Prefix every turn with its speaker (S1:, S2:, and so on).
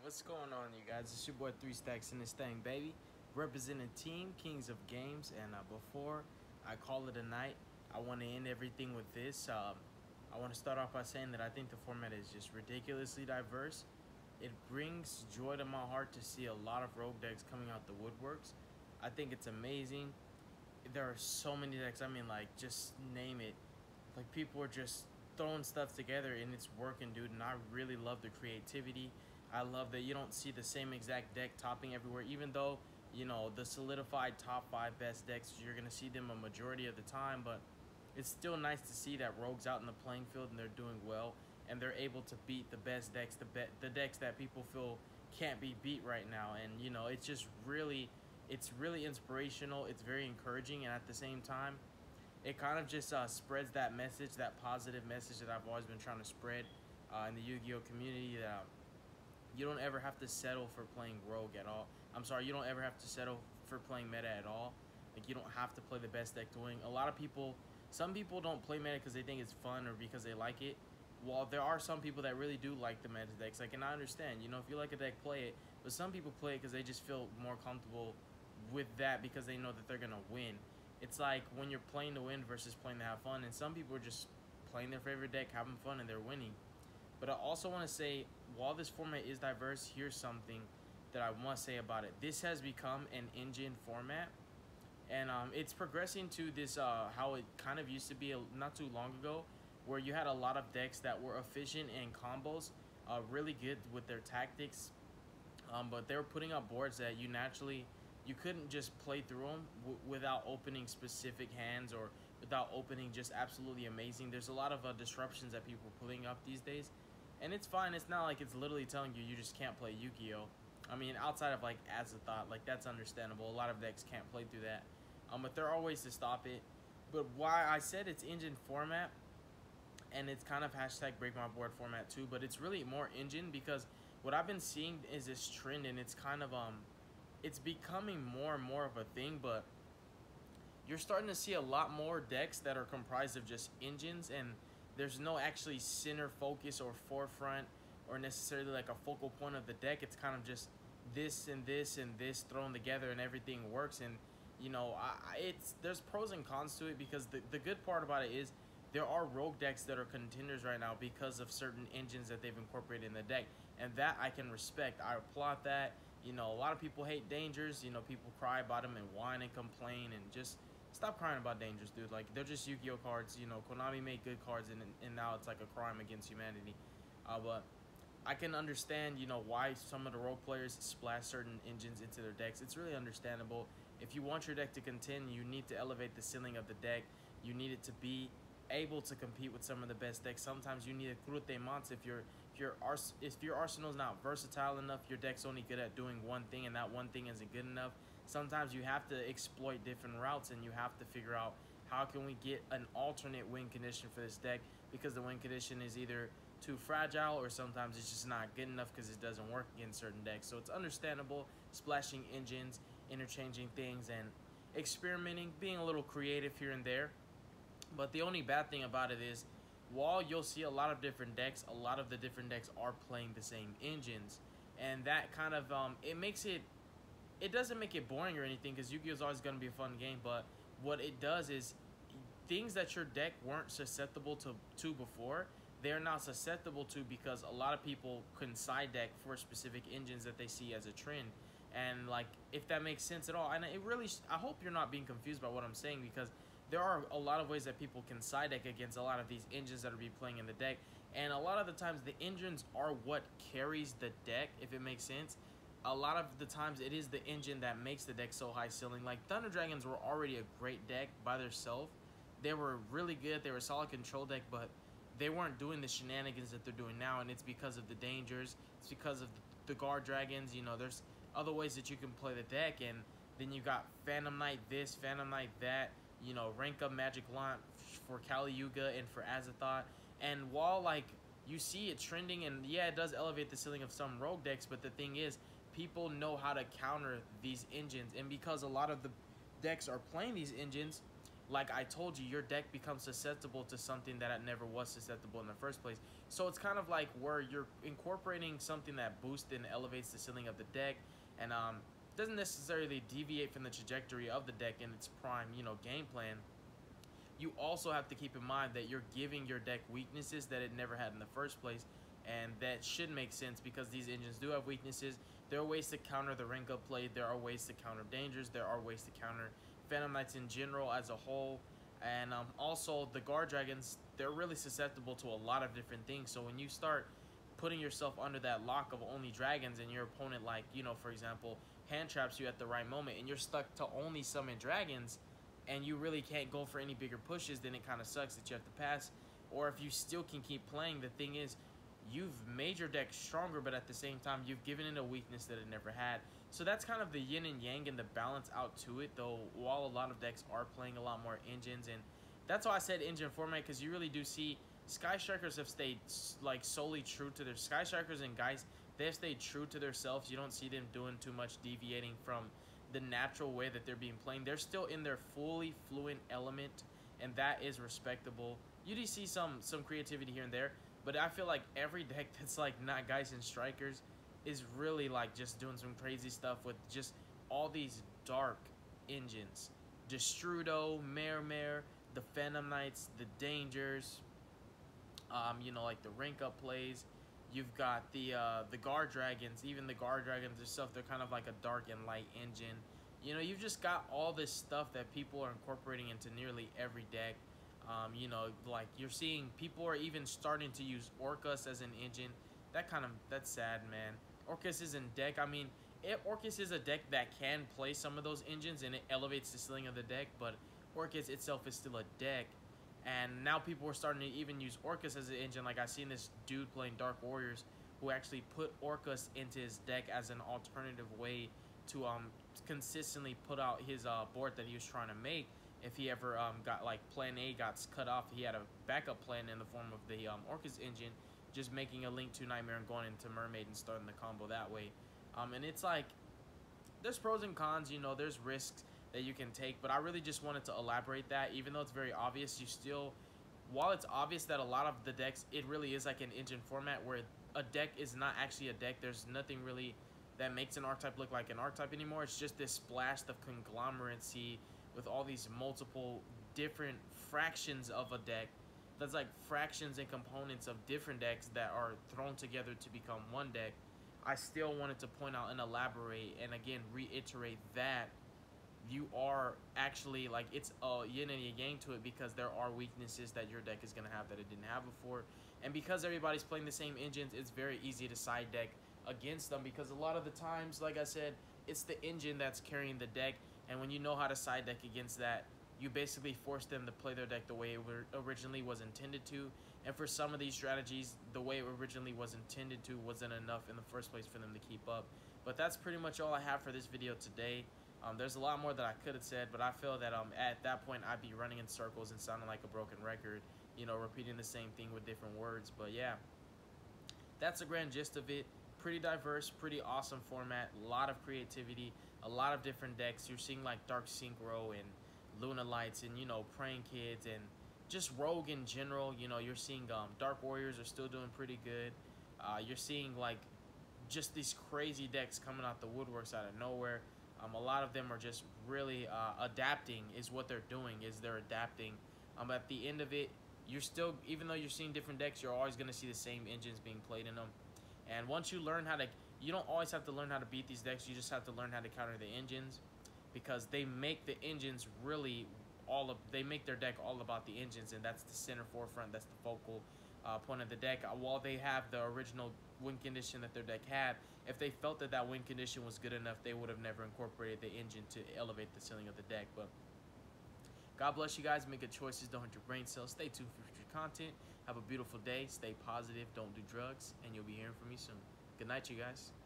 S1: What's going on, you guys? It's your boy 3 Stacks in this thing, baby. Representing Team Kings of Games. And before I call it a night, I want to end everything with this. I want to start off by saying that I think the format is just ridiculously diverse. It brings joy to my heart to see a lot of rogue decks coming out the woodworks. I think it's amazing. There are so many decks. I mean, like, just name it. Like, people are just throwing stuff together and it's working, dude. And I really love the creativity. I love that you don't see the same exact deck topping everywhere, even though, you know, the solidified top 5 best decks, you're going to see them a majority of the time, but it's still nice to see that Rogue's out in the playing field and they're doing well, and they're able to beat the best decks, the decks that people feel can't be beat right now. And, you know, it's just really, it's really inspirational, it's very encouraging, and at the same time, it kind of just spreads that message, that positive message that I've always been trying to spread in the Yu-Gi-Oh community, that you don't ever have to settle for playing Rogue at all. I'm sorry, you don't ever have to settle for playing meta at all. Like, you don't have to play the best deck to win. A lot of people, some people don't play meta because they think it's fun or because they like it. Well, there are some people that really do like the meta decks. Like, and I understand, you know, if you like a deck, play it. But some people play it because they just feel more comfortable with that because they know that they're going to win. It's like when you're playing to win versus playing to have fun. And some people are just playing their favorite deck, having fun, and they're winning. But I also want to say, while this format is diverse, here's something that I must say about it. This has become an engine format, and it's progressing to this how it kind of used to be not too long ago, where you had a lot of decks that were efficient in combos, really good with their tactics, but they were putting up boards that you couldn't just play through them without opening specific hands or without opening just absolutely amazing. There's a lot of disruptions that people are putting up these days. And it's fine. It's not like it's literally telling you just can't play Yu-Gi-Oh. I mean, outside of, like, as a thought, like, that's understandable. A lot of decks can't play through that. But there are ways to stop it. But why I said it's engine format, and it's kind of hashtag break my board format too, but it's really more engine because what I've been seeing is this trend, and it's kind of, it's becoming more and more of a thing, but you're starting to see a lot more decks that are comprised of just engines, and there's no actually center focus or forefront or necessarily like a focal point of the deck. It's kind of just this and this and this thrown together and everything works. And, you know, there's pros and cons to it, because the good part about it is there are rogue decks that are contenders right now because of certain engines that they've incorporated in the deck, and that I can respect. I applaud that. You know, a lot of people hate dangers. You know, people cry about them and whine and complain, and just stop crying about dangers, dude. Like, they're just Yu-Gi-Oh cards. You know, Konami made good cards, and now it's like a crime against humanity. But I can understand, you know, why some of the rogue players splash certain engines into their decks. It's really understandable. If you want your deck to contend, you need to elevate the ceiling of the deck. You need it to be able to compete with some of the best decks. Sometimes you need a crute mans. If your arsenal is not versatile enough, your deck's only good at doing one thing, and that one thing isn't good enough. Sometimes you have to exploit different routes, and you have to figure out how can we get an alternate win condition for this deck, because the win condition is either too fragile or sometimes it's just not good enough because it doesn't work against certain decks. So it's understandable splashing engines, interchanging things, and experimenting, being a little creative here and there. But the only bad thing about it is, while you'll see a lot of different decks, a lot of the different decks are playing the same engines, and that kind of it doesn't make it boring or anything, because Yu-Gi-Oh is always going to be a fun game. But what it does is, things that your deck weren't susceptible to before, they're now susceptible to, because a lot of people can side deck for specific engines that they see as a trend. And, like, if that makes sense at all, and I hope you're not being confused by what I'm saying, because there are a lot of ways that people can side deck against a lot of these engines that are be playing in the deck. And a lot of the times the engines are what carries the deck, if it makes sense. A lot of the times it is the engine that makes the deck so high ceiling. Like, Thunder Dragons were already a great deck by themselves. They were really good. They were a solid control deck, but they weren't doing the shenanigans that they're doing now, and it's because of the dangers. It's because of the guard dragons. You know, there's other ways that you can play the deck, and then you got Phantom Knight this, Phantom Knight that, you know, rank up Magic Lamp for Kali Yuga and for Azathoth. And while, like, you see it trending, and yeah, it does elevate the ceiling of some rogue decks, but the thing is, people know how to counter these engines, and because a lot of the decks are playing these engines, like I told you, your deck becomes susceptible to something that it never was susceptible in the first place. So it's kind of like where you're incorporating something that boosts and elevates the ceiling of the deck, and doesn't necessarily deviate from the trajectory of the deck in its prime, game plan. You also have to keep in mind that you're giving your deck weaknesses that it never had in the first place, and that should make sense because these engines do have weaknesses. There are ways to counter the rank up play, there are ways to counter dangers, there are ways to counter Phantom Knights in general as a whole, and also the Guard Dragons, they're really susceptible to a lot of different things. So when you start putting yourself under that lock of only dragons, and your opponent, like, for example, hand traps you at the right moment, and you're stuck to only summon dragons, and you really can't go for any bigger pushes, then it kind of sucks that you have to pass. Or if you still can keep playing, the thing is, you've made your deck stronger, but at the same time, you've given it a weakness that it never had. So that's kind of the yin and yang and the balance out to it, though, while a lot of decks are playing a lot more engines. And that's why I said engine format, because you really do see Sky Strikers have stayed like solely true to their Sky Strikers and Geist. They have stayed true to themselves. You don't see them doing too much deviating from the natural way that they're being played. They're still in their fully fluent element, and that is respectable. You do see some creativity here and there, but I feel like every deck that's like not Geist and Strikers is really like just doing some crazy stuff with just all these dark engines. Destrudo, Mare, the Phantom Knights, the Dangers, like the rank up plays. You've got the Guard Dragons. Even the Guard Dragons themselves, they're kind of like a dark and light engine. You've just got all this stuff that people are incorporating into nearly every deck. Like you're seeing people are even starting to use Orcus as an engine. That's sad, man. Orcus is in deck. I mean, Orcus is a deck that can play some of those engines, and it elevates the ceiling of the deck, but Orcus itself is still a deck. And now people are starting to even use Orcus as an engine. Like I seen this dude playing Dark Warriors who actually put Orcus into his deck as an alternative way to consistently put out his board that he was trying to make. If he ever got like plan A got cut off, he had a backup plan in the form of the Orcus engine, just making a link to Nightmare and going into Mermaid and starting the combo that way. And it's like, there's pros and cons, there's risks that you can take, but I really just wanted to elaborate that. Even though it's very obvious, while it's obvious that a lot of the decks, it really is like an engine format where a deck is not actually a deck. There's nothing really that makes an archetype look like an archetype anymore. It's just this splash of conglomeracy with all these multiple different fractions of a deck. That's like fractions and components of different decks that are thrown together to become one deck. I still wanted to point out and elaborate and again reiterate that you are actually, like, it's a yin and a yang to it, because there are weaknesses that your deck is going to have that it didn't have before. And because everybody's playing the same engines, it's very easy to side deck against them, because a lot of the times, like I said, it's the engine that's carrying the deck. And when you know how to side deck against that, you basically force them to play their deck the way it originally was intended to. And for some of these strategies, the way it originally was intended to wasn't enough in the first place for them to keep up. But that's pretty much all I have for this video today. There's a lot more that I could have said, but I feel that at that point I'd be running in circles and sounding like a broken record, repeating the same thing with different words. But yeah, that's the grand gist of it. Pretty diverse, pretty awesome format, a lot of creativity, a lot of different decks. You're seeing like Dark Synchro and Luna Lights and, Praying Kids and just Rogue in general. You're seeing Dark Warriors are still doing pretty good. You're seeing like just these crazy decks coming out the woodworks out of nowhere. A lot of them are just really adapting is what they're doing, is they're adapting. At the end of it, you're still, even though you're seeing different decks, you're always going to see the same engines being played in them. And once you learn how to, you don't always have to learn how to beat these decks, you just have to learn how to counter the engines, because they make the engines really they make their deck all about the engines, and that's the center forefront, that's the focal point of the deck. While they have the original win condition that their deck had, if they felt that that win condition was good enough, they would have never incorporated the engine to elevate the ceiling of the deck. But God bless you guys. Make good choices. Don't hurt your brain cells. Stay tuned for future content. Have a beautiful day. Stay positive. Don't do drugs. And you'll be hearing from me soon. Good night, you guys.